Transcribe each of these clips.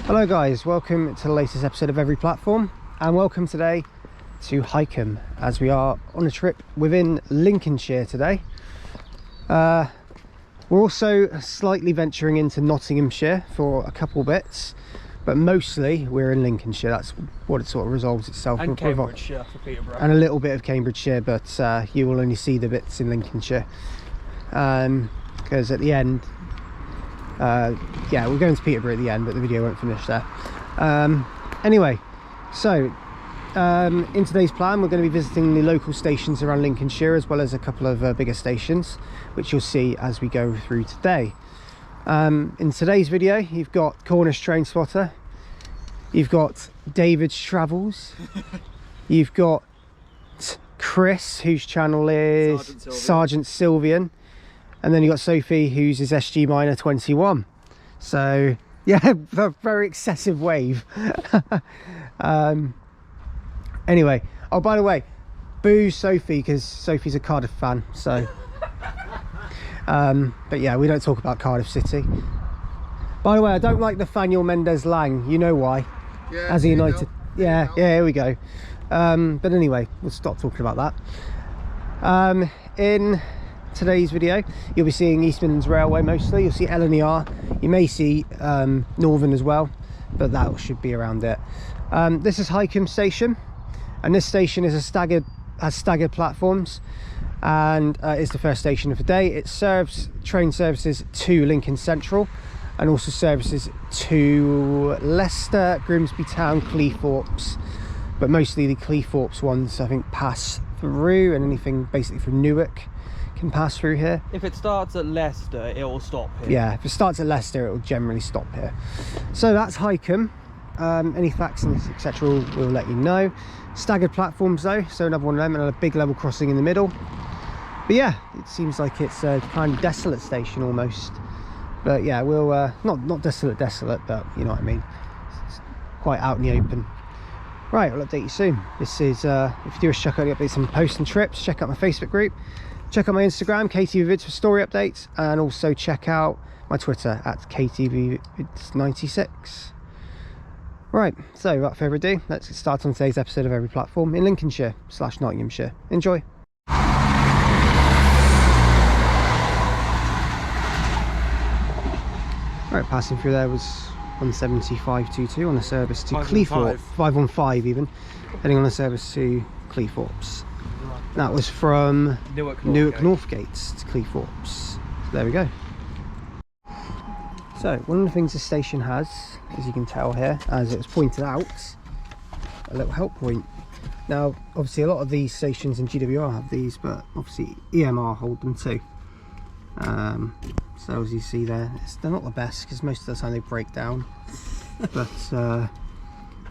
Hello guys, welcome to the latest episode of Every Platform, and welcome today to Hykeham, as we are on a trip within Lincolnshire today. We're also slightly venturing into Nottinghamshire for a couple bits, but mostly we're in Lincolnshire. That's what it sort of resolves itself. And Cambridgeshire for Peterborough. And a little bit of Cambridgeshire, but you will only see the bits in Lincolnshire. Because at the end, yeah, we're going to Peterborough at the end, but the video won't finish there. Anyway, so in today's plan, we're going to be visiting the local stations around Lincolnshire, as well as a couple of bigger stations, which you'll see as we go through today. In today's video, you've got Cornish Train Spotter, you've got David's Travels, you've got Chris, whose channel is Sergeant Sylvian, and then you've got Sophie, whose is SG Minor 21. So yeah, a very excessive wave. Anyway, oh, by the way, boo Sophie, because Sophie's a Cardiff fan, so but yeah, we don't talk about Cardiff City. By the way, I don't like Nathaniel Mendes Lang, you know why? Yeah, as a United, yeah, here we go. But anyway, we'll stop talking about that. In today's video, you'll be seeing East Midlands Railway mostly. You'll see LNER, you may see Northern as well, but that should be around it. This is Hykeham Station, and this station is has staggered platforms, and it's the first station of the day. It serves train services to Lincoln Central, and also services to Leicester, Grimsby Town, Cleethorpes, but mostly the Cleethorpes ones I think pass through, and anything basically from Newark can pass through here. If it starts at Leicester, it will stop here. Yeah, if it starts at Leicester, it will generally stop here. So that's Hykeham. Any facts and etc. we'll let you know. Staggered platforms though, so another one of them, and a big level crossing in the middle. But yeah, it seems like it's a kind of desolate station almost. But yeah, we'll not desolate, but you know what I mean. It's quite out in the open. Right, I'll update you soon. This is if you do wish to check out the updates and posts and trips, check out my Facebook group. Check out my Instagram, KTVvids, for story updates, and also check out my Twitter at KTVvids96. Right, so without further ado, let's get started on today's episode of Every Platform in Lincolnshire / Nottinghamshire. Enjoy. Right, passing through there was 17522 on a service to Cleethorpes, 515 even, heading on a service to Cleethorpes. That was from Newark Northgates to Cleethorpes. So there we go. So one of the things the station has, as you can tell here, as it was pointed out, a little help point. Now obviously a lot of these stations in GWR have these, but obviously EMR hold them too. So as you see there, they're not the best because most of the time they break down. But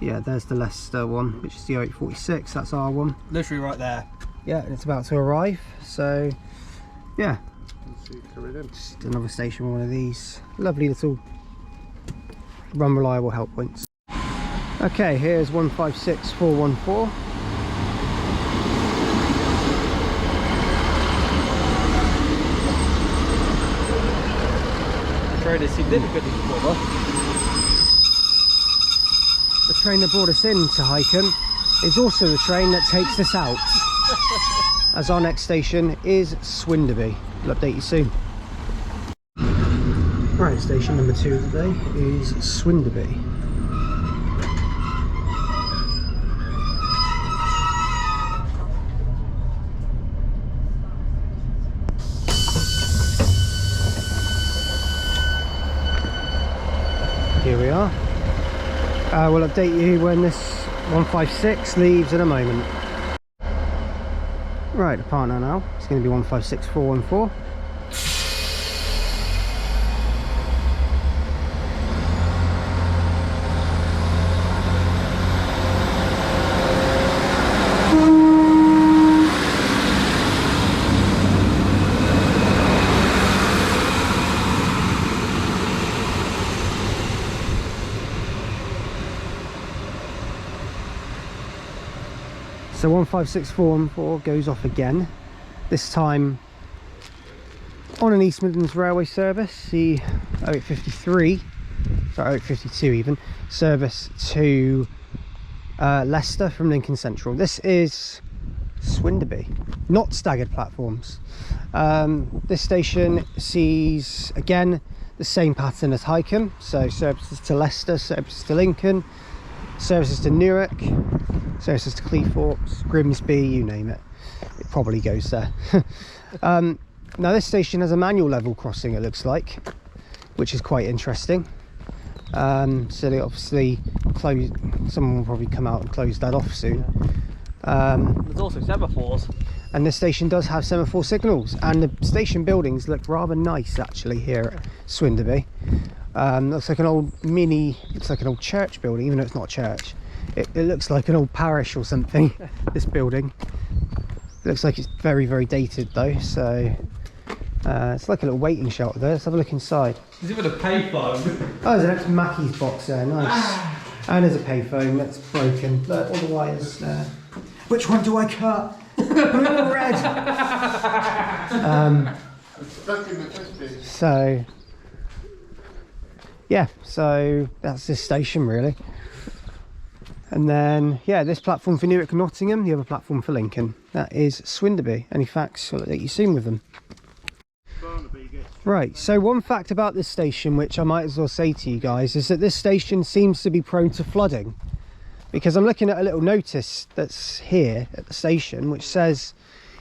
yeah, there's the Leicester one, which is the 0846, that's our one. Literally right there. Yeah, and it's about to arrive, so yeah, just another station, one of these lovely little run reliable help points. Okay, here's 156414. The train is significantly smaller. The train that brought us into Hykeham is also the train that takes us out, as our next station is Swinderby. We'll update you soon. Right, station number 2 of the day is Swinderby. Here we are. We'll update you when this 156 leaves in a moment. Right, the partner now, it's going to be 156414. So 156414 goes off again, this time on an East Midlands Railway service, the 0853 sorry, Route 52 even, service to Leicester from Lincoln Central. This is Swinderby, not staggered platforms. This station sees again the same pattern as Highcombe, so services to Leicester, services to Lincoln, services to Newark, services to Cleethorpes, Grimsby, you name it, it probably goes there. Now this station has a manual level crossing, it looks like, which is quite interesting. So they obviously close, someone will probably come out and close that off soon. There's also semaphores. And this station does have semaphore signals, and the station buildings look rather nice actually here at Swinderby. Looks like an old looks like an old church building, even though it's not a church. It looks like an old parish or something, this building. It looks like it's very, very dated though, so it's like a little waiting shelter there. Let's have a look inside. There's even a payphone. Oh, there's an ex-Mackey's box there, nice. And there's a payphone that's broken. Look, all the wires there. Which one do I cut? Blue or red? So, yeah, so that's this station really. And then, yeah, this platform for Newark and Nottingham, the other platform for Lincoln. That is Swinderby. Any facts I'll let you soon with them. Right, so one fact about this station which I might as well say to you guys is that this station seems to be prone to flooding, because I'm looking at a little notice that's here at the station which says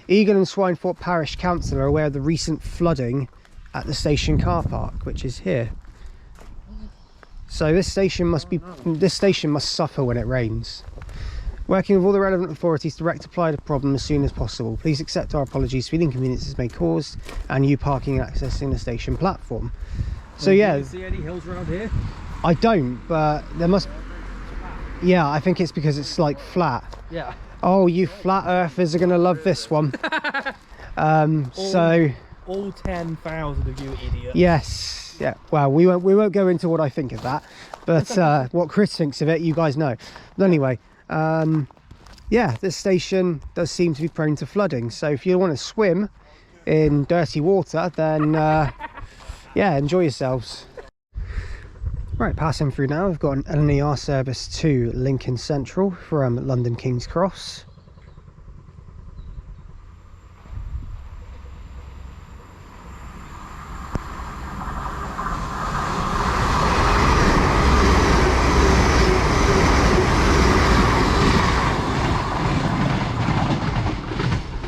Egan and Swinethorpe Parish Council are aware of the recent flooding at the station car park, which is here. So this station must suffer when it rains. Working with all the relevant authorities to rectify the problem as soon as possible. Please accept our apologies for the inconveniences may cause and you parking and accessing the station platform. So yeah. Do you see any hills around here? I don't, but there must. Yeah, I think it's because it's like flat. Yeah. Oh, you flat earthers are going to love this one. All 10,000 of you idiots. Yes. Yeah. Well, we won't go into what I think of that, but what Chris thinks of it, you guys know. But anyway. Yeah, this station does seem to be prone to flooding, so if you want to swim in dirty water, then yeah, enjoy yourselves. Right, passing through now, we've got an LNER service to Lincoln Central from London King's Cross.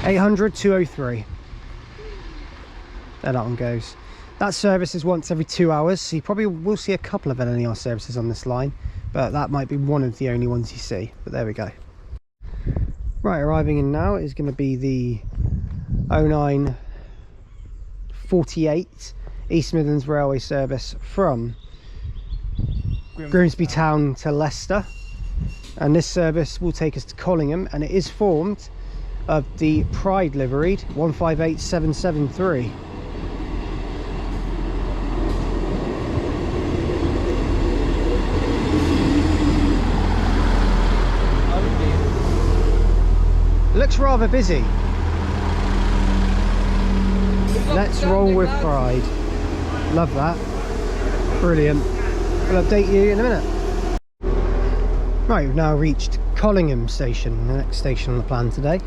£800 203. There that one goes. That service is once every 2 hours, so you probably will see a couple of LNER services on this line, but that might be one of the only ones you see. But there we go. Right, arriving in now is going to be the 0948 East Midlands Railway service from Grimsby Town to Leicester, and this service will take us to Collingham, and it is formed of the Pride liveried 158773. Looks rather busy. Let's roll with Pride. Love that. Brilliant. We'll update you in a minute. Right, we've now reached Collingham station, the next station on the plan today.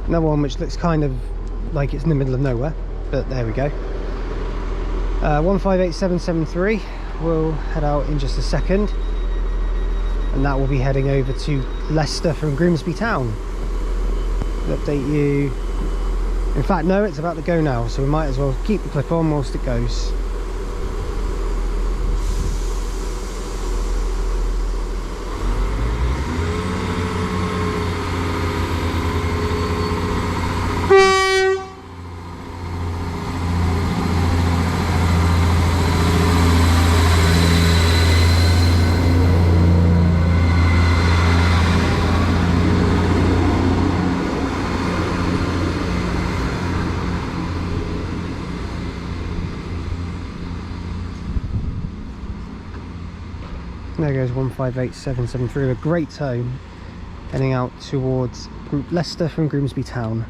Another one which looks kind of like it's in the middle of nowhere, but there we go. 158773. We'll head out in just a second, and that will be heading over to Leicester from Grimsby Town. We'll update you. In fact, no, it's about to go now, so we might as well keep the clip on whilst it goes. There goes 158773, a great tone, heading out towards Leicester from Grimsby Town.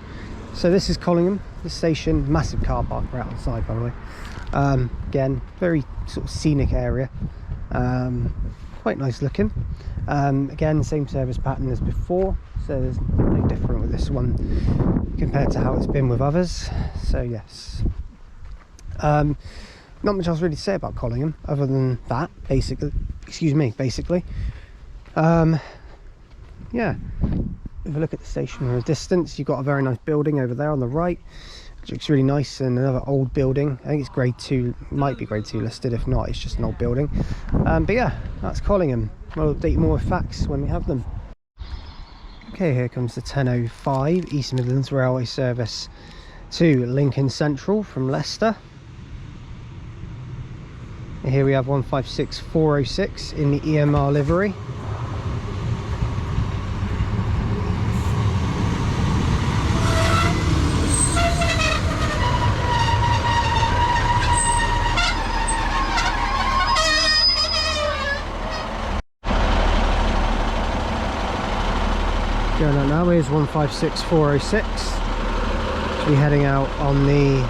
So this is Collingham, the station, massive car park right outside by the way. Again, very sort of scenic area. Quite nice looking. Again, same service pattern as before, so there's no different with this one compared to how it's been with others. So yes, not much else really to say about Collingham other than that, basically. Yeah, if you look at the station from a distance, you've got a very nice building over there on the right, which looks really nice, and another old building. I think it's grade 2, might be grade 2 listed. If not, it's just an old building. But yeah, that's Collingham. We'll update more facts when we have them. Okay, here comes the 10:05 East Midlands Railway service to Lincoln Central from Leicester. And here we have 156406 in the EMR livery. Going out now is 156406. Should be heading out on the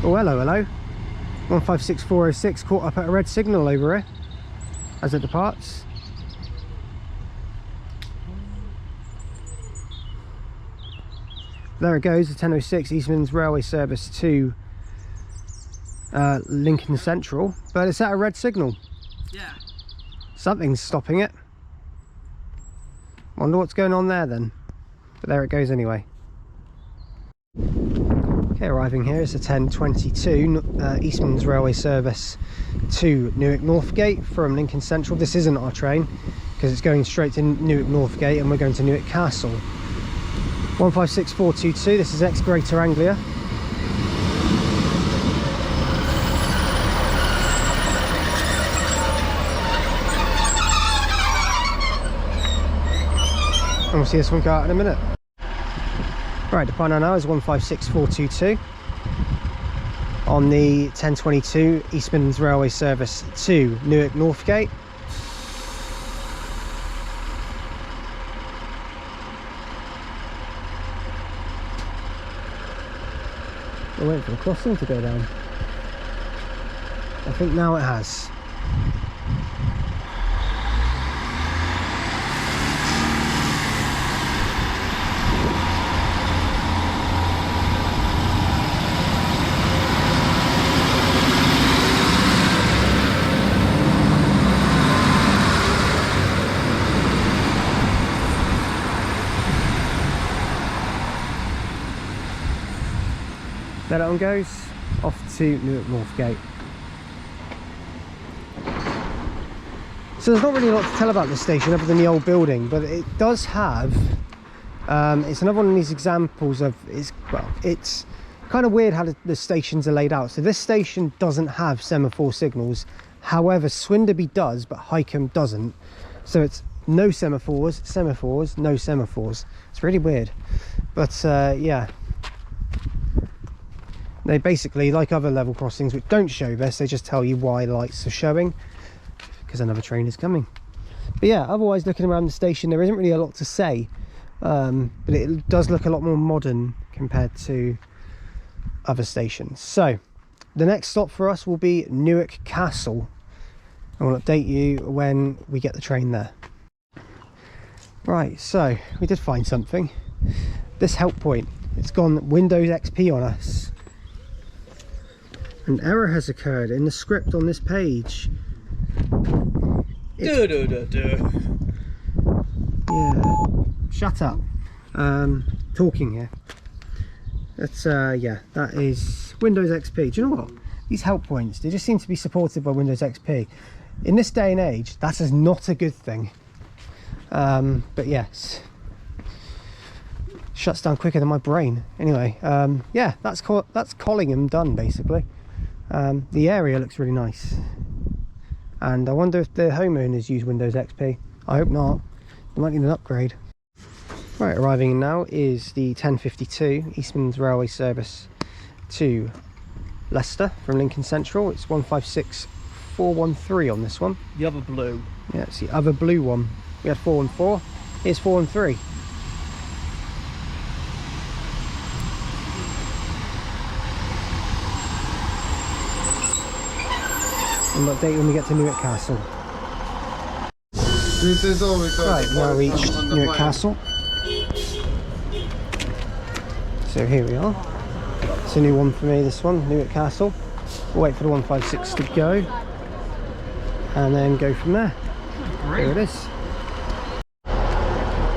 oh, hello 156406 caught up at a red signal over here as it departs. There it goes, the 10:06 East Midlands Railway service to Lincoln Central, but it's at a red signal. Yeah. Something's stopping it. Wonder what's going on there then. But there it goes anyway. Okay, arriving here is the 10:22 East Midlands Railway service to Newark Northgate from Lincoln Central. This isn't our train because it's going straight to Newark Northgate, and we're going to Newark Castle. 156422, this is ex Greater Anglia. And we'll see this one go out in a minute. Right, the final now is 156422 on the 10:22 East Midlands Railway service to Newark Northgate. We're waiting for the crossing to go down. I think now it has. There that one goes, off to Newark Northgate. So there's not really a lot to tell about this station other than the old building, but it does have, it's another one of these examples of, it's kind of weird how the stations are laid out. So this station doesn't have semaphore signals, however Swinderby does, but Highcombe doesn't. So it's no semaphores, no semaphores. It's really weird, but yeah. They basically, like other level crossings which don't show this, they just tell you why lights are showing, because another train is coming. But yeah, otherwise looking around the station there isn't really a lot to say, but it does look a lot more modern compared to other stations. So the next stop for us will be Newark Castle, and we'll update you when we get the train there. Right, so we did find something. This help point, it's gone Windows XP on us. An error has occurred in the script on this page. Yeah. Shut up. Talking here. That's yeah, that is Windows XP. Do you know what? These help points, they just seem to be supported by Windows XP. In this day and age, that is not a good thing. But yes. Shuts down quicker than my brain. Anyway, yeah, that's Collingham done basically. The area looks really nice, and I wonder if the homeowners use Windows XP. I hope not. They might need an upgrade. Right, arriving now is the 10:52 East Midlands Railway service to Leicester from Lincoln Central. It's 413 on this one. The other blue. Yeah, it's the other blue one. We had 414. Here's 413. And update when we get to Newark Castle. Right, now we reached Newark Castle. So here we are. It's a new one for me, this one, Newark Castle. We'll wait for the 156 to go and then go from there. There it is.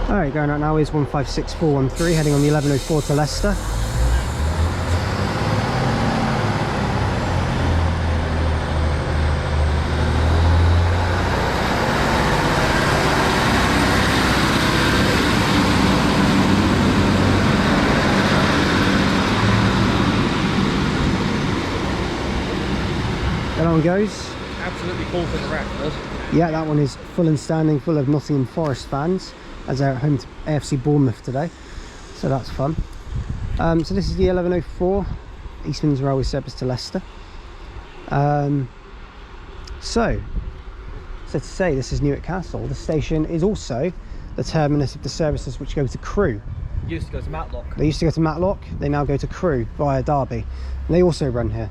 Alright, going out now is 156413, heading on the 1104 to Leicester. That one goes. Absolutely cool for the Raptors. Yeah, that one is full and standing, full of Nottingham Forest fans, as they're at home to AFC Bournemouth today. So that's fun. So this is the 1104 East Midlands Railway service to Leicester. So to say, this is Newark Castle. The station is also the terminus of the services which go to Crewe. Used to go to Matlock. They used to go to Matlock, they now go to Crewe via Derby. And they also run here.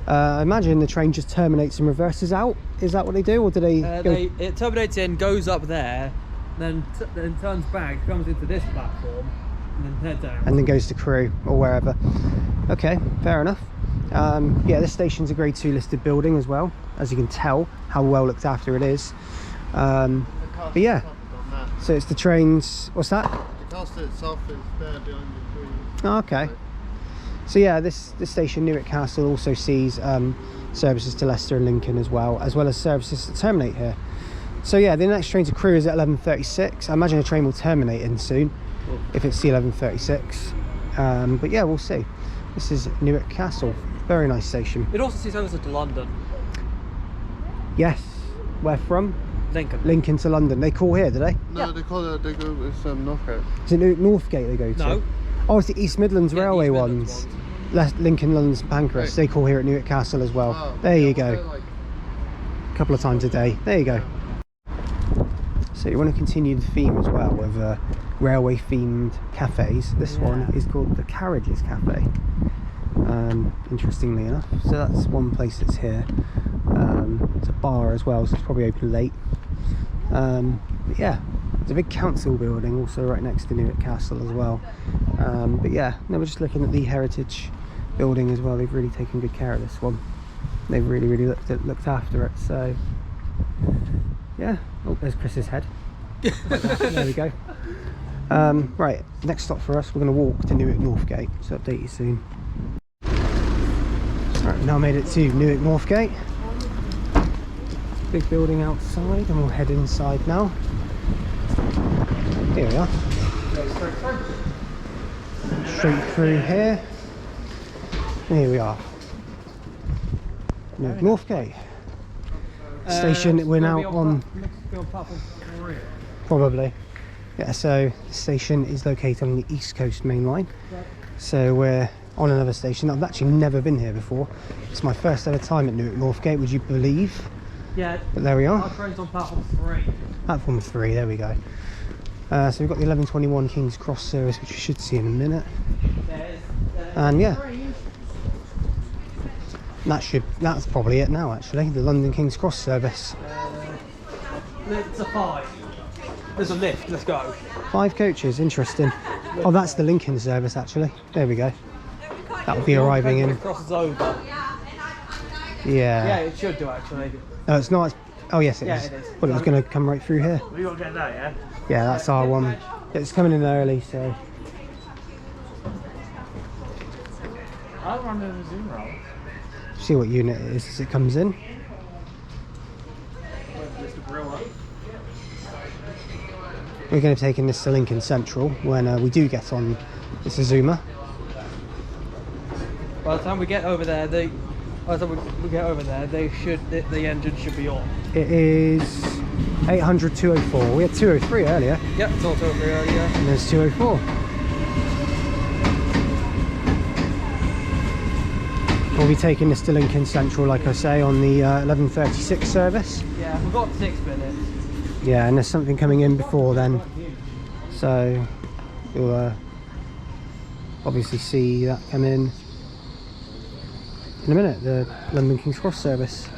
I imagine the train just terminates and reverses out. Is that what they do, or do they? It terminates in, goes up there, then turns back, comes into this platform, and then heads out. And then goes to Crewe or wherever. Okay, fair enough. Yeah, this station's a Grade 2 listed building as well, as you can tell how well looked after it is. But yeah, so it's the trains. What's that? The castle itself is there behind the trees. Oh, okay. So yeah, this station, Newark Castle, also sees services to Leicester and Lincoln as well as services that terminate here. So yeah, the next train to Crewe is at 11:36. I imagine a train will terminate in soon, if it's the 11:36. But yeah, we'll see. This is Newark Castle, very nice station. It also sees services to London. Yes, where from? Lincoln. Lincoln to London. They call here, do they? No, Yeah. they call it, it's Northgate. Is it Northgate they go to? No. Oh, it's the East Midlands Yeah, Railway East Midlands ones. Lincoln, London's Pancras. They call here at Newark Castle as well. Oh, There you yeah, go. what's it like? A couple of times a day. There you go. So you want to continue the theme as well with railway themed cafes. This one is called the Carriages Cafe. Interestingly enough. So that's one place that's here. It's a bar as well, so it's probably open late. But yeah, there's a big council building also right next to Newark Castle as well. But yeah, no, we're just looking at the heritage building as well. They've really taken good care of this one. They've really looked after it. So yeah. Oh, there's Chris's head. There we go. Right, next stop for us, we're going to walk to Newark Northgate, so update you soon. Right, now made it to Newark Northgate. Big building outside, and we'll head inside now. Here we are. Straight through here. Here we are. Newark Northgate. Station we're now on. Probably. Yeah, so the station is located on the East Coast Main Line. So we're on another station. I've actually never been here before. It's my first ever time at Newark Northgate, would you believe? Yeah. But there we are. Our train's on platform 3. Platform 3, there we go. So we've got the 11:21 King's Cross service, which we should see in a minute. And yeah. That's probably it now actually, the London King's Cross service. It's a 5. There's a lift, let's go. 5 coaches, interesting. Oh, that's the Lincoln service actually. There we go. That'll be arriving in. Crosses over. Yeah. Yeah, it should do actually. No, it's not. Oh yes, it is. Yeah, it is. Well, it was going to come right through here. We gotta get that, yeah? Yeah, that's our one. It's coming in early, so. I'll run in the Zoom roll. See what unit it is as it comes in. We're going to be taking this to Lincoln Central when we do get on this Azuma. By the time we get over there, the engine should be on. It is 800 204. We had 203 earlier. Yep, it's all 203 earlier. And there's 204. We'll be taking this to Lincoln Central, like I say, on the 11:36 service. Yeah, we've got 6 minutes. Yeah, and there's something coming in before then, so you'll obviously see that come in a minute, the London King's Cross service.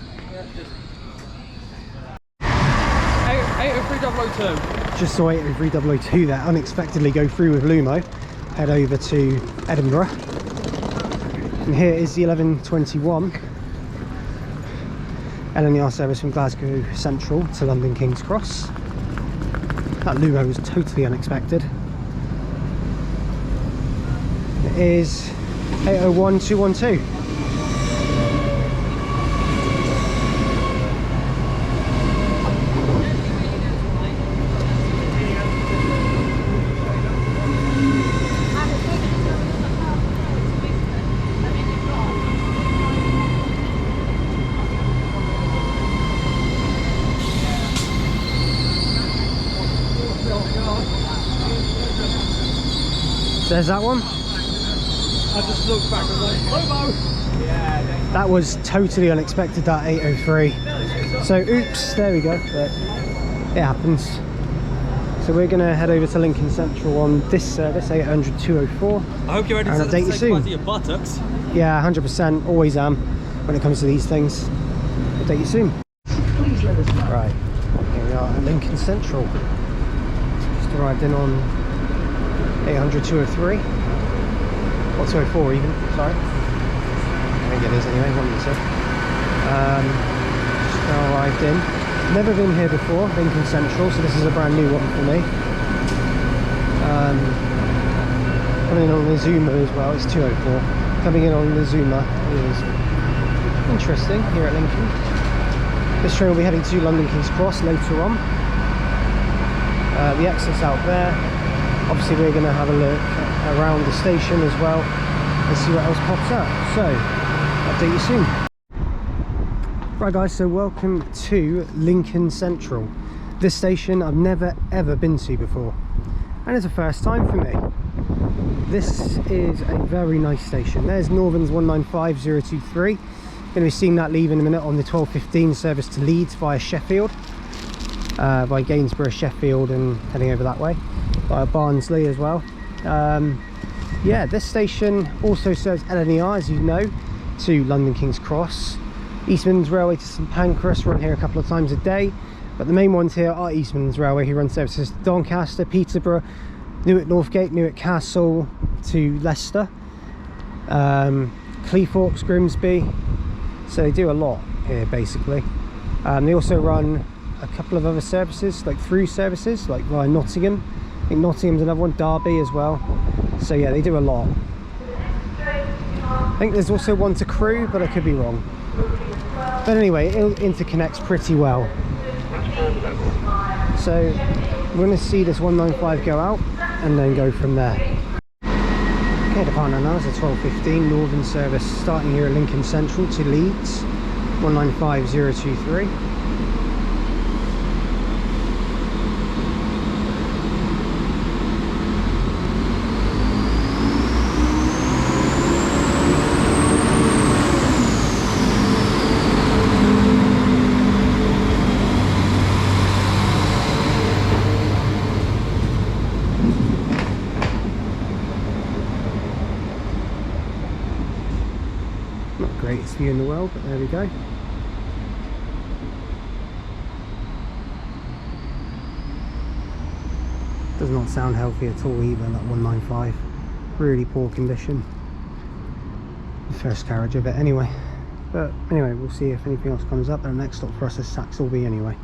80302. Just saw 80302 there unexpectedly go through with Lumo, head over to Edinburgh. And here is the 11:21 LNER service from Glasgow Central to London King's Cross. That Lumo was totally unexpected. It is 801212. There's that one. I just looked back and was like, Lumo! Yeah, that was totally unexpected, that 803. So oops, there we go, but it happens. So we're going to head over to Lincoln Central on this service, 800-204. I hope you're ready and to update you soon. your buttocks. Yeah, 100%, always am when it comes to these things. Update you soon. Right, here we are at Lincoln Central. Just arrived in on 800-203, or 204 even, sorry. I think it is anyway, one of the two. Just now arrived in. Never been here before, Lincoln Central, so this is a brand new one for me. Coming in on the Zuma as well, it's 204. Coming in on the Zuma is interesting here at Lincoln. This train will be heading to London King's Cross later on. The exit's out there. Obviously we're going to have a look around the station as well and see what else pops up, so update you soon. Right guys, so welcome to Lincoln Central. This station I've never ever been to before, and it's a first time for me. This is a very nice station. There's Northern's 195023. Going to be seeing that leave in a minute on the 12:15 service to Leeds via Sheffield, by Gainsborough, Sheffield, and heading over that way via Barnsley as well. Yeah, this station also serves LNER, as you know, to London King's Cross. East Midlands Railway to St Pancras run here a couple of times a day, but the main ones here are East Midlands Railway, who run services to Doncaster, Peterborough, Newark Northgate, Newark Castle to Leicester, Cleethorpes, Grimsby. So they do a lot here basically. They also run a couple of other services, like through services, like via Nottingham. I think Nottingham's another one, Derby as well. So yeah, they do a lot. I think there's also one to Crewe, but I could be wrong. But anyway, it interconnects pretty well. So we're going to see this 195 go out and then go from there. Okay, the partner now is a 12:15 Northern service starting here at Lincoln Central to Leeds, 195023. Not the greatest view in the world, but there we go. Does not sound healthy at all either, that 195. Really poor condition. The first carriage of it anyway. But anyway, we'll see if anything else comes up. And the next stop for us is Saxilby anyway.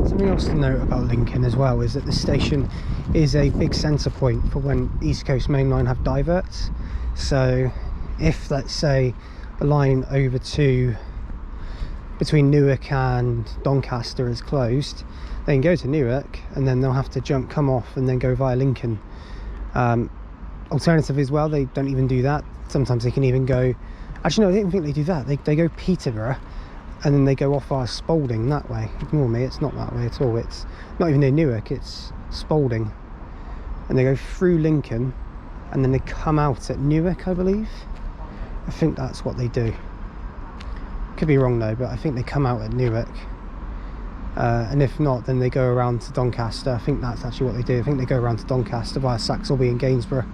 Something else to note about Lincoln as well is that the station is a big centre point for when East Coast Main Line have diverts. So if, let's say, the line over to between Newark and Doncaster is closed, they can go to Newark and then they'll have to come off and then go via Lincoln. Alternative as well, they don't even do that. Sometimes they can even go, actually no, I don't think they do that. They go Peterborough and then they go off via Spalding that way. Ignore me, it's not that way at all. It's not even near Newark, it's Spalding. And they go through Lincoln and then they come out at Newark, I believe. I think that's what they do. Could be wrong though, but I think they come out at Newark. And if not, then they go around to Doncaster. I think that's actually what they do. I think they go around to Doncaster via Saxilby and Gainsborough.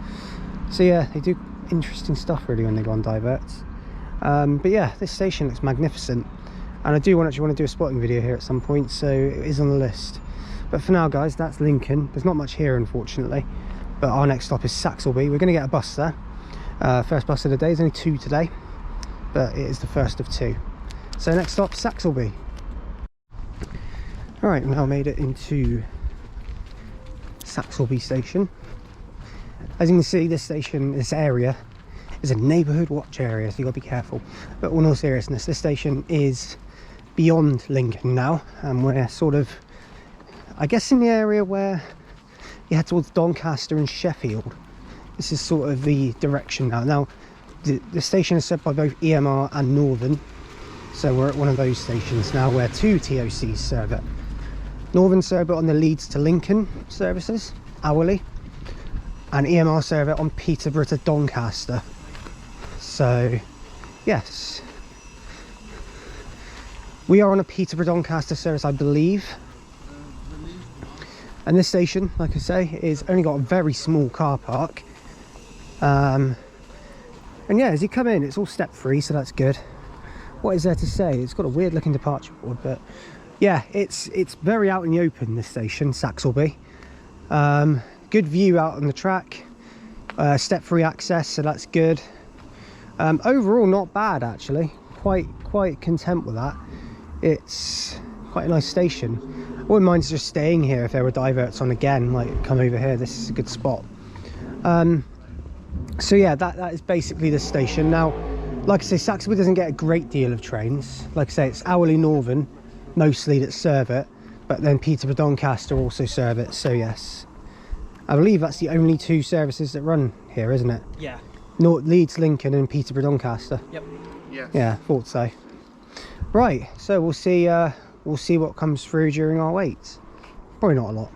So yeah, they do interesting stuff really when they go on diverts. But yeah, this station looks magnificent, and I do actually want to do a spotting video here at some point, so it is on the list. But for now guys, that's Lincoln. There's not much here unfortunately, but our next stop is Saxilby. We're going to get a bus there. First bus of the day. There's only 2 today, but it is the first of 2. So next stop, Saxilby. Alright, we now made it into Saxilby station. As you can see, this station, this area, is a neighbourhood watch area, so you've got to be careful. But in all seriousness, this station is beyond Lincoln now, and we're sort of, I guess, in the area where you head towards Doncaster and Sheffield. This is sort of the direction now. Now, the station is served by both EMR and Northern, so we're at one of those stations now where 2 TOCs serve it. Northern serve it on the Leeds to Lincoln services, hourly, and EMR serve it on Peterborough to Doncaster. So, yes. We are on a Peterborough Doncaster service, I believe. And this station, like I say, is only got a very small car park. And yeah, as you come in, it's all step free, so that's good. What is there to say? It's got a weird looking departure board, but yeah, it's very out in the open, this station, Saxilby. Good view out on the track, step free access, so that's good. Overall not bad actually, quite content with that. It's quite a nice station. I wouldn't mind just staying here if there were diverts on again, like come over here. This is a good spot. So yeah, that is basically the station. Now, like I say, Saxilby doesn't get a great deal of trains. Like I say, it's hourly Northern mostly that serve it, but then Peterborough Doncaster also serve it, so yes. I believe that's the only 2 services that run here, isn't it? Yeah. Leeds, Lincoln and Peterborough Doncaster. Yep. Yes. Yeah, thought so. Right, so we'll see what comes through during our wait. Probably not a lot.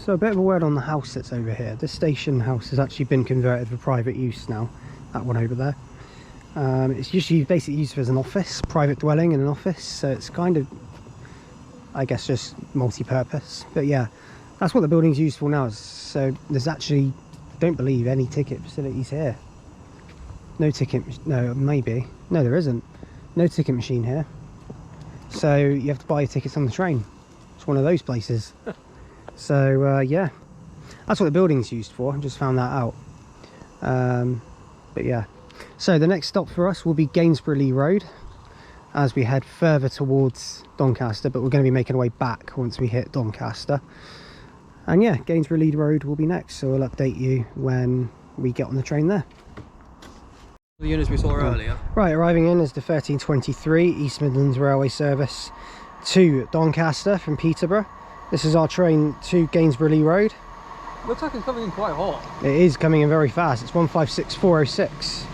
So a bit of a word on the house that's over here. This station house has actually been converted for private use now. That one over there. It's usually basically used as an office, private dwelling and an office, so it's kind of, I guess, just multi-purpose. But yeah, that's what the building's used for now. So there's actually, I don't believe, any ticket facilities here. No ticket, no, maybe. No, there isn't. No ticket machine here. So you have to buy your tickets on the train. It's one of those places. So yeah, that's what the building's used for. I just found that out. But yeah. So the next stop for us will be Gainsborough Road as we head further towards Doncaster, but we're going to be making our way back once we hit Doncaster. And yeah, Gainsborough Road will be next, so we'll update you when we get on the train there. The units we saw earlier. Right, arriving in is the 1323 East Midlands Railway service to Doncaster from Peterborough. This is our train to Gainsborough Road. Looks like it's coming in quite hot. It is coming in very fast. It's 156406.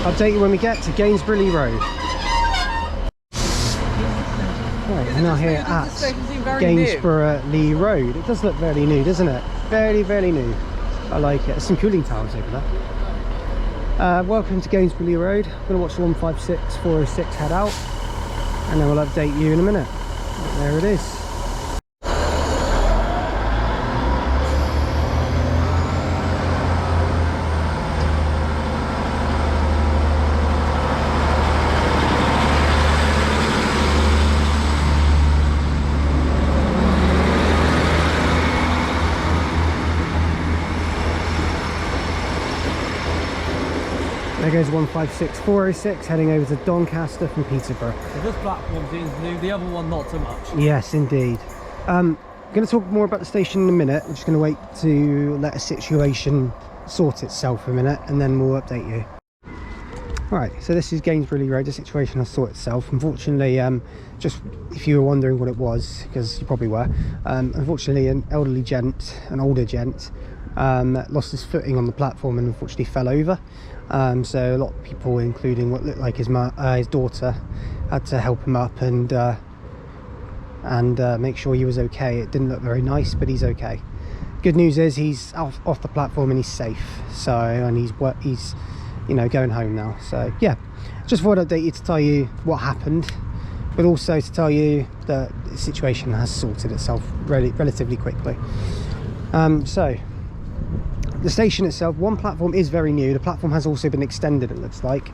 Update you when we get to Gainsborough Road. Right, we're now here at Gainsborough Road. It does look very new, doesn't it? Very, very new. I like it. There's some cooling towers over there. Welcome to Gainsborough Road. I'm going to watch the 156406 head out, and then we'll update you in a minute. There it is. There goes 156406 heading over to Doncaster from Peterborough. So this platform seems new, the other one not so much. Yes, indeed. I'm going to talk more about the station in a minute. We're just going to wait to let a situation sort itself for a minute, and then we'll update you. Right, so this is Gainsborough Road. The situation will sort itself. Unfortunately, just if you were wondering what it was, because you probably were, unfortunately an elderly gent, an older gent, lost his footing on the platform and unfortunately fell over. So a lot of people, including what looked like his daughter, had to help him up and make sure he was okay. It didn't look very nice, but he's okay. Good news is he's off the platform and he's safe. So, and he's going home now. So yeah, just thought I'd update you to tell you what happened, but also to tell you that the situation has sorted itself relatively quickly. So the station itself, one platform is very new. The platform has also been extended, it looks like.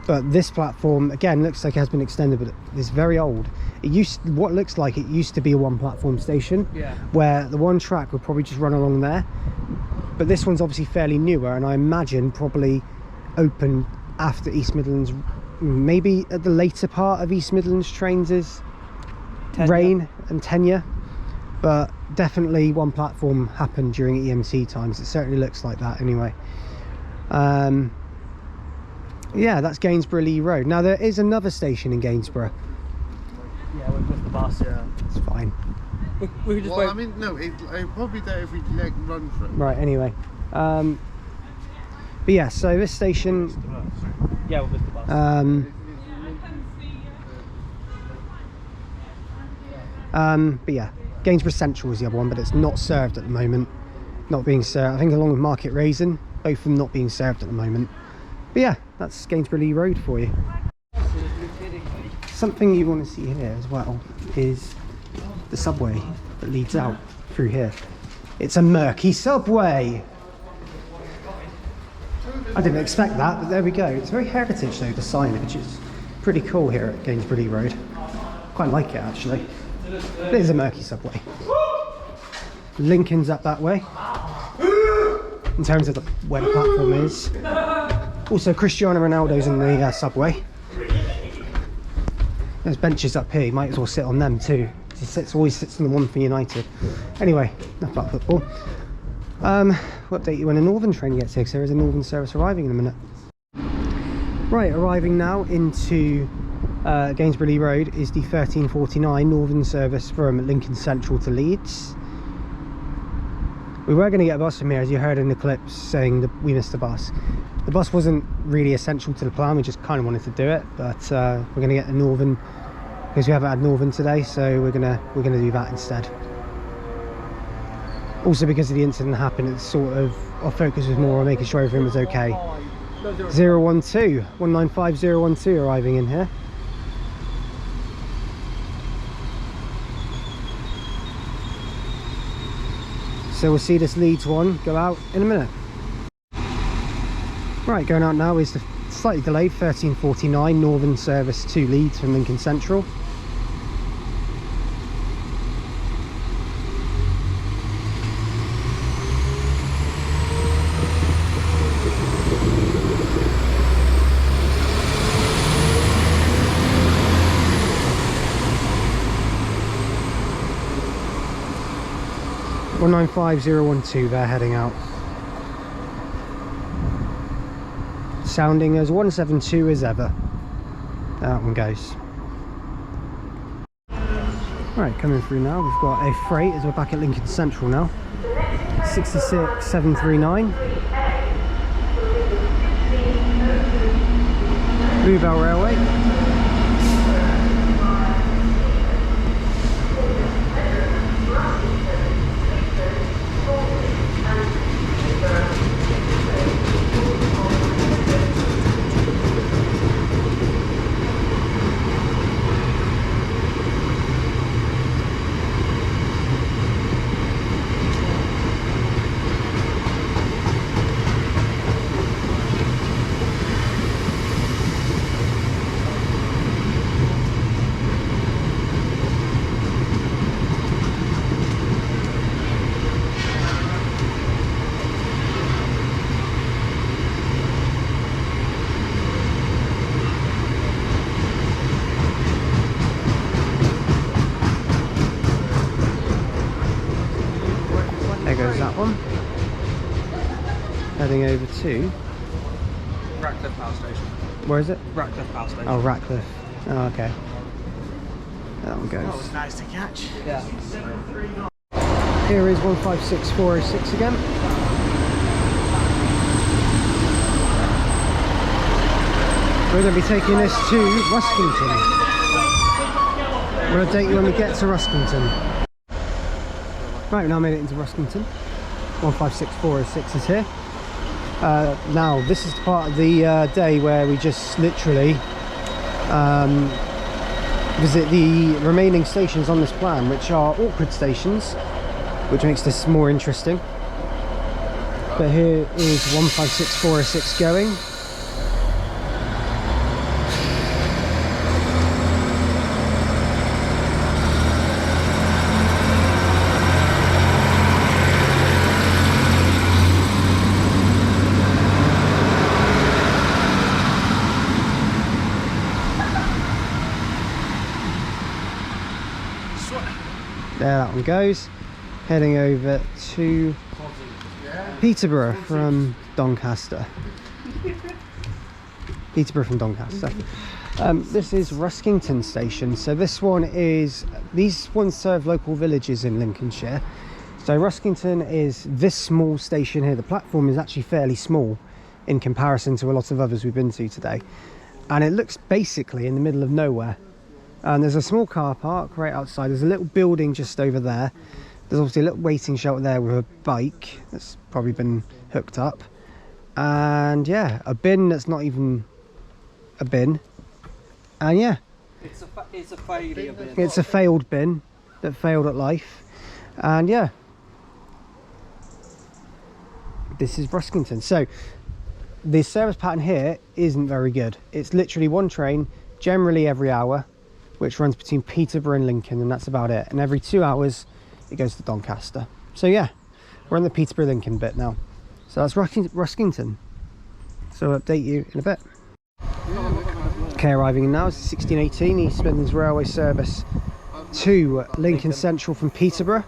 But this platform again looks like it has been extended, but it's very old. It used to be a one platform station, where the one track would probably just run along there. But this one's obviously fairly newer, and I imagine probably opened after East Midlands, maybe at the later part of East Midlands Trains' reign and tenure. But definitely one platform happened during EMC times. It certainly looks like that anyway. Yeah, that's Gainsborough Lee Road. Now there is another station in Gainsborough. Yeah, with the bus. Yeah, it's fine. We could just wait. I mean, no, it'd probably there if we let run for it. Right. Anyway, but yeah, so this station. Yeah, with the bus. But yeah, Gainsborough Central is the other one, but it's not served at the moment. Not being served. I think along with Market Raisin, both of them not being served at the moment. But yeah, that's Gainsborough Lee Road for you. Something you want to see here as well is the subway that leads out through here. It's a murky subway. I didn't expect that, but there we go. It's very heritage though, the signage is pretty cool here at Gainsborough Lee Road. Quite like it actually. It is a murky subway. Lincoln's up that way in terms of where the platform is. Also, Cristiano Ronaldo's in the subway. There's benches up here, you might as well sit on them too. He always sits on the one for United. Anyway, enough about football. We'll update you when a Northern train gets here, because there is a Northern service arriving in a minute. Right, arriving now into Gainsborough Lee Road is the 1349 Northern service from Lincoln Central to Leeds. We were going to get a bus from here, as you heard in the clips saying that we missed the bus. The bus wasn't really essential to the plan, we just kind of wanted to do it, but we're going to get the Northern because we haven't had Northern today, so we're gonna do that instead. Also, because of the incident that happened, it's sort of our focus was more on making sure everything was okay. 195 arriving in here. So we'll see this Leeds one go out in a minute. Right, going out now is the slightly delayed 1349 Northern service to Leeds from Lincoln Central. (195,012) they're heading out. Sounding as 172 as ever. That one goes. Right, coming through now, we've got a freight as we're back at Lincoln Central now. 66739. Bluebell Railway. There goes that one. Heading over to Ratcliffe Power Station. Where is it? Ratcliffe Power Station. Oh, Ratcliffe. Oh, okay. That one goes. That was nice to catch. Yeah. Here is 156406 again. We're going to be taking this to Ruskington. We'll update you when we get to Ruskington. Right, we now made it into Ruskington. 156406 is here. Now, this is the part of the day where we just literally visit the remaining stations on this plan, which are awkward stations, which makes this more interesting. But here is 156406 going. There that one goes, heading over to Peterborough from Doncaster. Peterborough from Doncaster. This is Ruskington station. So this one is, these ones serve local villages in Lincolnshire. So Ruskington is this small station here. The platform is actually fairly small in comparison to a lot of others we've been to today. And it looks basically in the middle of nowhere. And there's a small car park right outside. There's a little building just over there. There's obviously a little waiting shelter there with a bike that's probably been hooked up. And yeah, a bin that's not even a bin. And yeah. It's a failure bin. It's a failed bin that failed at life. And yeah. This is Ruskington. So the service pattern here isn't very good. It's literally one train, generally every hour, which runs between Peterborough and Lincoln, and that's about it. And every 2 hours it goes to Doncaster. So yeah, we're on the Peterborough Lincoln bit now. So that's Ruskington. So I'll update you in a bit. Okay, arriving in now is 1618 East Midlands Railway service to Lincoln Central from Peterborough.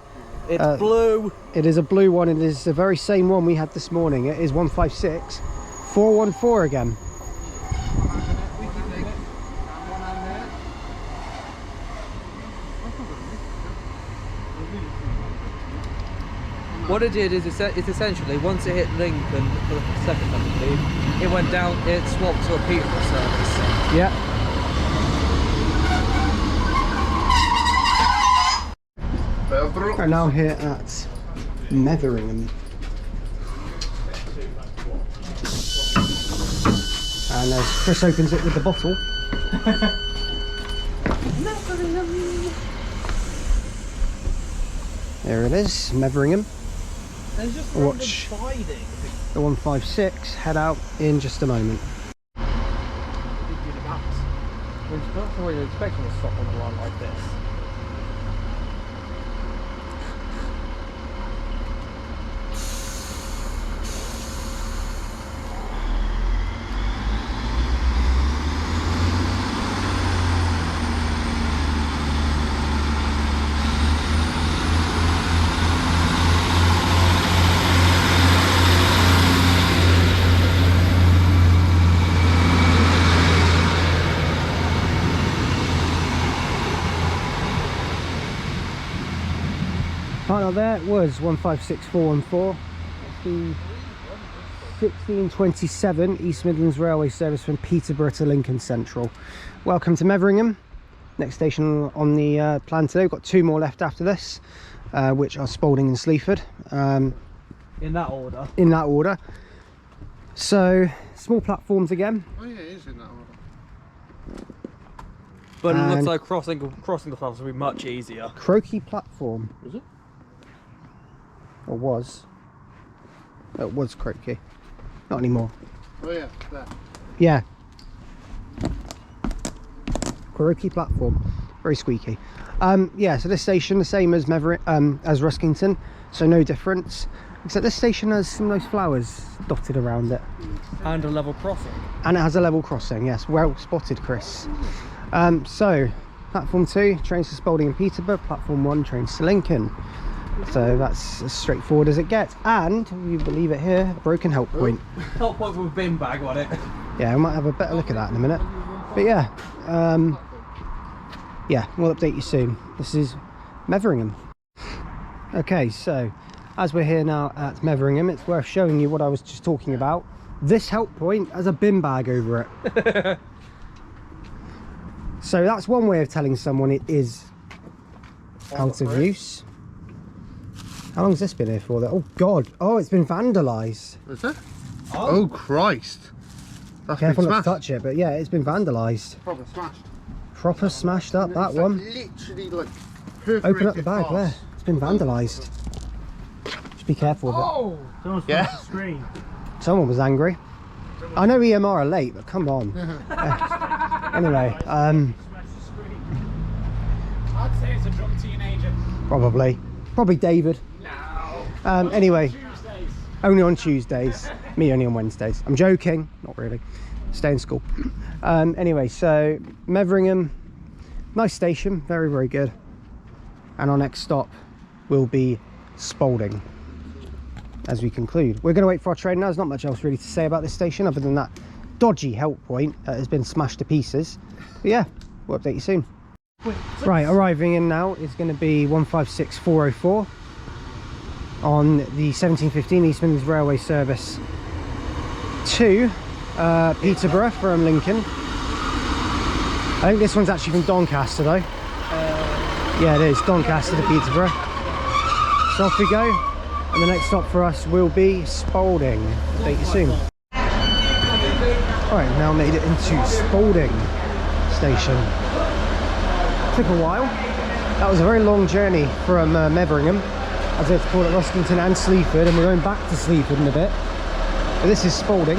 It's blue. It is a blue one. It is the very same one we had this morning. It is 156414 again. What it did is it's essentially, once it hit Lincoln for the second time, I believe, it went down, it swapped to a Peterborough service. Yeah. We're now here at Metheringham. And as Chris opens it with the bottle. There it is, Metheringham. Watch the 156 head out in just a moment. We're not really expecting to stop on a line like this. Right now there was 156414. The 1627 East Midlands Railway service from Peterborough to Lincoln Central. Welcome to Metheringham. Next station on the plan today. We've got 2 more left after this, which are Spalding and Sleaford. In that order. In that order. So, small platforms again. Oh yeah, it is in that order. But it looks like crossing the platforms will be much easier. Croaky platform. Is it? Or was. It was croaky. Not anymore. Oh yeah, that. Yeah. Croaky platform. Very squeaky. Yeah, so this station, the same as Ruskington, so no difference. Except this station has some nice flowers dotted around it. And a level crossing. And it has a level crossing, yes. Well spotted, Chris. So, platform 2, trains to Spalding and Peterborough. Platform 1, trains to Lincoln. So that's as straightforward as it gets. And, you believe it here, a broken help point. Help point with a bin bag on it. Yeah, we might have a better look at that in a minute. But yeah, yeah, we'll update you soon. This is Metheringham. Okay, so as we're here now at Metheringham, it's worth showing you what I was just talking about. This help point has a bin bag over it. So that's one way of telling someone it is out of use. How long's this been here for? Oh God! Oh, it's been vandalised. Is it? Oh Christ! That's Careful been not to smashed. touch it, but yeah, it's been vandalised. Proper smashed. Proper smashed up, that It's one. Literally like Open up the perforated bag glass. there. It's been vandalised. Just be careful with it. Oh! Someone's Yeah. the screen. Someone was angry. I know EMR are late, but come on. Anyway, Smash the screen. I'd say it's a drunk teenager. probably David. No. Anyway, Tuesdays. only on Tuesdays. Me only on Wednesdays. I'm joking, not really. Stay in school. Anyway, so Metheringham, nice station, very, very good. And our next stop will be Spalding as we conclude. We're going to wait for our train now. There's not much else really to say about this station other than that dodgy help point that has been smashed to pieces. But yeah, we'll update you soon. Right, arriving in now is going to be 156404 on the 1715 East Midlands Railway service to Peterborough from Lincoln. I think this one's actually from Doncaster though. Yeah, it is Doncaster to Peterborough. So off we go, and the next stop for us will be Spalding. Update you soon. Alright, now made it into Spalding station. Took a while. That was a very long journey from Metheringham, as they call it, Ruskington and Sleaford, and we're going back to Sleaford in a bit. But this is Spalding,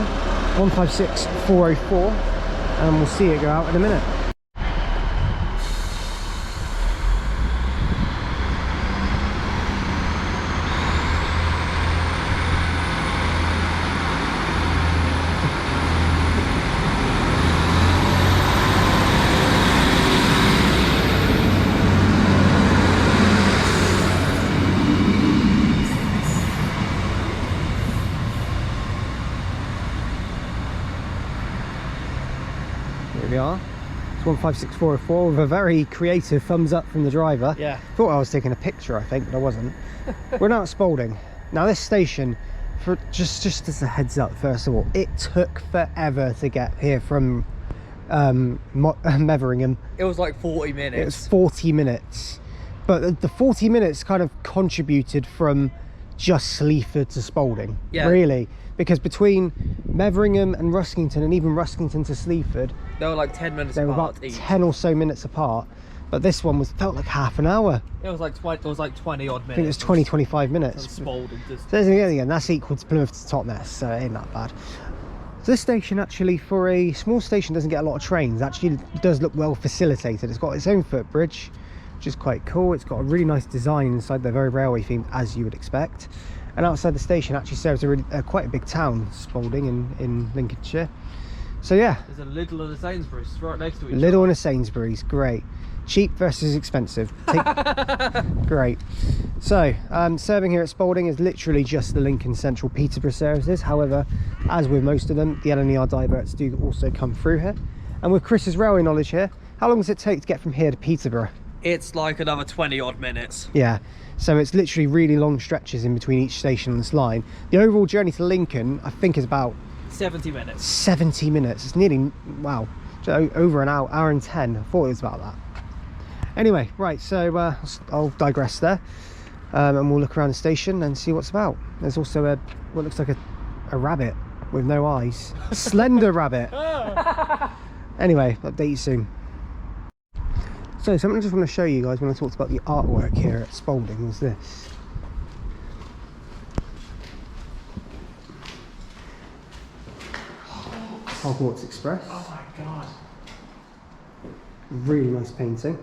156404, and we'll see it go out in a minute. Here we are. It's 156404 with a very creative thumbs up from the driver. Yeah. Thought I was taking a picture, I think, but I wasn't. We're now at Spalding. Now this station, for just as a heads up, first of all, it took forever to get here from Metheringham. It was like 40 minutes. It was 40 minutes. But the 40 minutes kind of contributed from just Sleaford to Spalding. Yeah. Really. Because between Metheringham and Ruskington, and even Ruskington to Sleaford, They were like 10 minutes they were apart about each. 10 or so minutes apart. But this one felt like half an hour. It was like 20. It was like 20 odd minutes. I think it was 20, 25 From minutes. Spalding to So again, that's equal to Plymouth to Totnes, so it ain't that bad. So this station actually, for a small station, doesn't get a lot of trains. Actually, does look well facilitated. It's got its own footbridge, which is quite cool. It's got a really nice design inside, the very railway themed, as you would expect. And outside the station actually serves a really, quite a big town, Spalding in Lincolnshire. So yeah, There's a Lidl and a Sainsbury's right next to each Lidl and a Sainsbury's, great. Cheap versus expensive. Great. So serving here at Spalding is literally just the Lincoln Central Peterborough services. However, as with most of them, the LNER diverts do also come through here. And with Chris's railway knowledge here, how long does it take to get from here to Peterborough? It's like another 20 odd minutes. Yeah, so it's literally really long stretches in between each station on this line. The overall journey to Lincoln, I think, is about 70 minutes. 70 minutes. It's nearly, wow, so over an hour and 10. I thought it was about that. Anyway, right, so I'll digress there, and we'll look around the station and see what's about. There's also what looks like a rabbit with no eyes. Slender rabbit. Anyway, update you soon. So something I just want to show you guys when I talked about the artwork here at Spalding was this. Hogwarts Express. Oh my god. Really nice painting.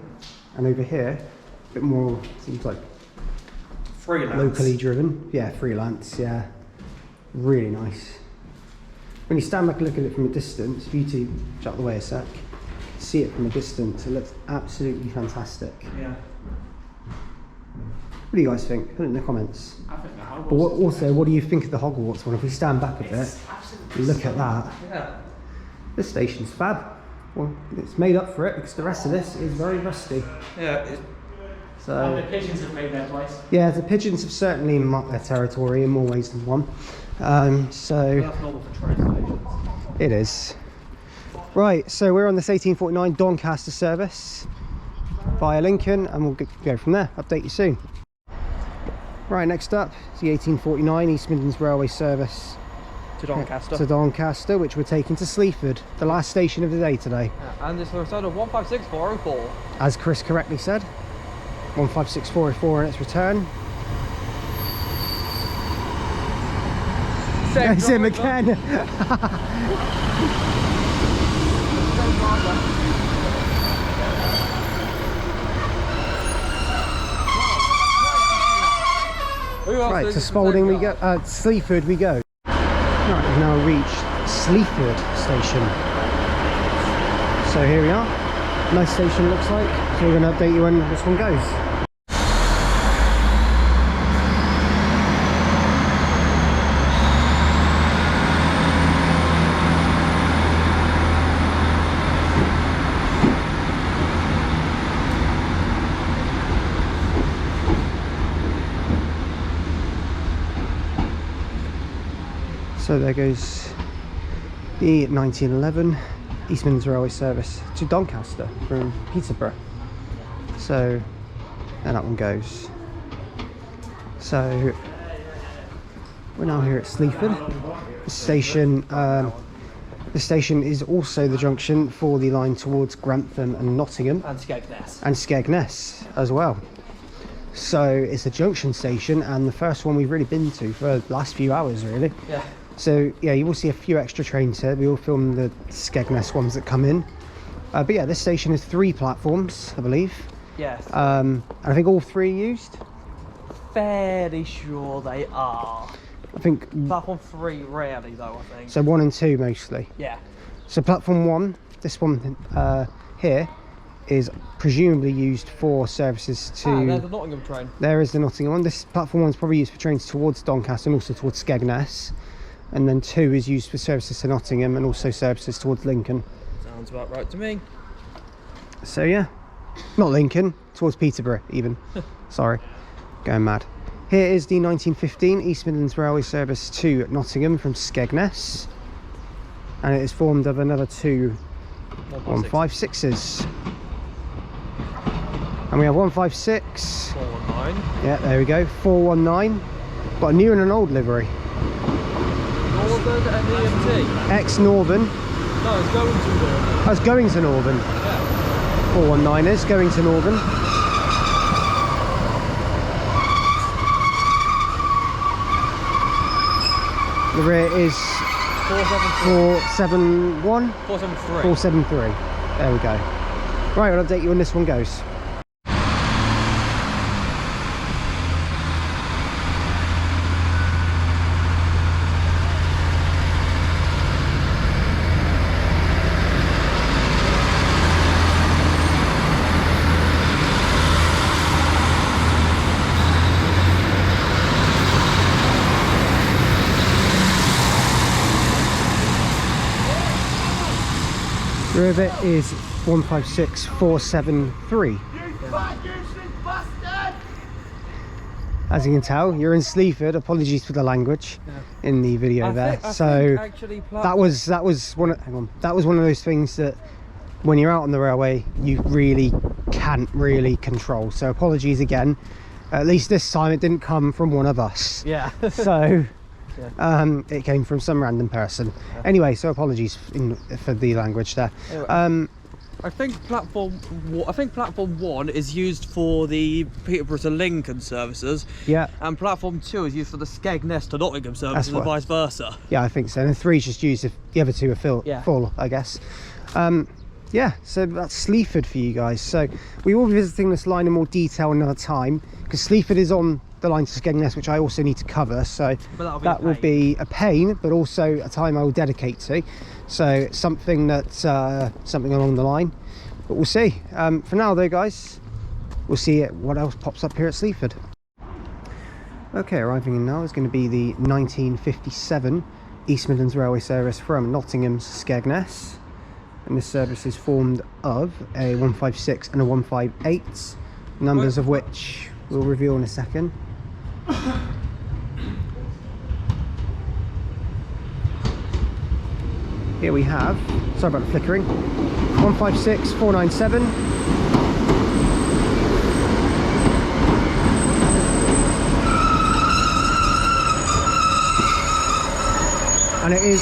And over here, a bit more, seems like Freelance. locally driven. Yeah, freelance, yeah. Really nice. When you stand back and look at it from a distance, if you two shut the way a sec, see it from a distance, it looks absolutely fantastic. Yeah. What do you guys think? Put it in the comments. I think the Hogwarts. But what do you think of the Hogwarts one? If we stand back a bit, It's absolutely look at that. Yeah. This station's fab. Well, it's made up for it because the rest of this is very rusty. Yeah. And So, the pigeons have made their place. yeah, the pigeons have certainly marked their territory in more ways than one. So, That's normal for train stations. it is. Right, so we're on this 1849 Doncaster service via Lincoln, and we'll go from there. Update you soon. Right, next up is the 1849 East Midlands Railway service To Doncaster. to Doncaster, which we're taking to Sleaford, the last station of the day today. And this was out of 156404. As Chris correctly said, 156404 on its return. There's him again. Right, to Spalding we go, Sleaford we go. Right, we've now reached Sleaford station. So here we are. Nice station looks like. So we're going to update you when this one goes. So there goes the 1911 East Midlands Railway service to Doncaster from Peterborough. So there that one goes. So we're now here at Sleaford. The station is also the junction for the line towards Grantham and Nottingham. And Skegness. And Skegness as well. So it's a junction station, and the first one we've really been to for the last few hours really. Yeah. So yeah, you will see a few extra trains here. We will film the Skegness ones that come in. But yeah, this station has 3 platforms, I believe. Yes. And I think all 3 are used. Fairly sure they are. I think Platform 3 rarely though, I think. so. 1 and 2 mostly. Yeah. So platform 1, this one here, is presumably used for services to. There's the Nottingham train. There is the Nottingham one. This platform 1 is probably used for trains towards Doncaster and also towards Skegness. And then 2 is used for services to Nottingham and also services towards Lincoln. Sounds about right to me. So yeah, not Lincoln, towards Peterborough even. Sorry, going mad. Here is the 1915 East Midlands Railway service to Nottingham from Skegness. And it is formed of another 2 156s. And we have 156. 419. Yeah, there we go, 419. Got a new and an old livery. Northern and EMT. Ex-Northern. No, it's going to Northern. I was going to Northern. Yeah. 419ers, going to Northern. The rear is 471. 473. 473. There we go. Right, I'll update you when this one goes. The rear of it is 156473. As you can tell, you're in Sleaford. Apologies for the language in the video there. So that was one of, hang on, that was one of those things that when you're out on the railway you really can't really control. So apologies again. At least this time it didn't come from one of us. Yeah. So it came from some random person. Anyway, so apologies for the language there. Anyway, I think platform 1 is used for the Peterborough to Lincoln services. Yeah. And platform 2 is used for the Skegness to Nottingham services and vice versa. Yeah, I think so. And 3 is just used if the other 2 are full, I guess. Yeah, so that's Sleaford for you guys. So we will be visiting this line in more detail another time, because Sleaford is on the line to Skegness, which I also need to cover. So that will be a pain, but also a time I will dedicate to. So it's something that's something along the line, but we'll see. For now though, guys, we'll see what else pops up here at Sleaford. Okay, arriving in now is going to be the 1957 East Midlands Railway service from Nottingham to Skegness. And this service is formed of a 156 and a 158, numbers of which we'll reveal in a second. here we have, sorry about the flickering, 156497. And it is,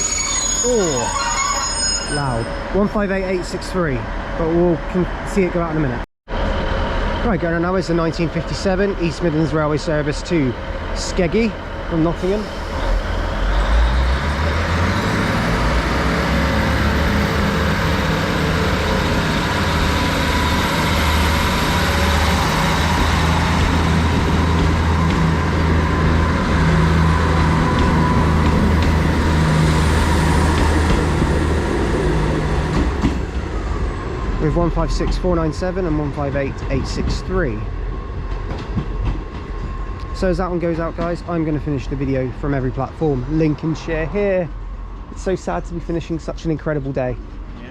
oh, loud, 158863, but we'll see it go out in a minute. Right, going on now is the 1957 East Midlands Railway service to Skeggy from Nottingham. With 156497 and 158863. So as that one goes out, guys, I'm going to finish the video from every platform. Lincolnshire here. It's so sad to be finishing such an incredible day,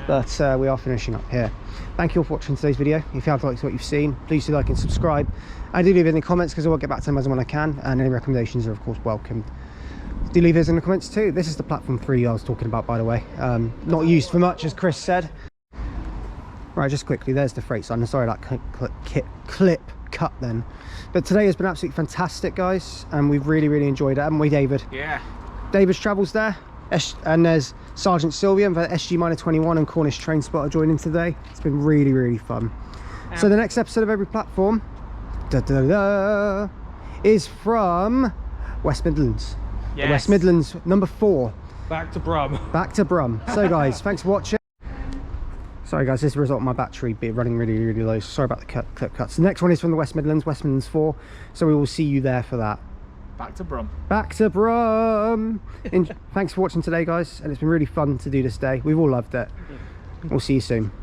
but we are finishing up here. Thank you all for watching today's video. If you have liked what you've seen, please do like and subscribe. And do leave it in the comments because I will get back to them as and when I can, and any recommendations are of course welcome. Do leave those in the comments too. This is the platform 3 I was talking about, by the way. Not used for much, as Chris said. Right, just quickly, there's the freight sign. Sorry that clip cut then. But today has been absolutely fantastic, guys, and we've really enjoyed it, haven't we, David? Yeah. David's travels there, and there's Sergeant Sylvia for SG-21 and Cornish Train Spotter joining today. It's been really fun. So the next episode of every platform is from West Midlands. Yes. West Midlands number 4. Back to Brum. Back to Brum. So guys, thanks for watching. Sorry guys, this is the result of my battery be running really low. Sorry about the clip cuts. The next one is from the West Midlands 4. So we will see you there for that. Back to Brum. Back to Brum. Thanks for watching today, guys, and it's been really fun to do this day. We've all loved it. We'll see you soon.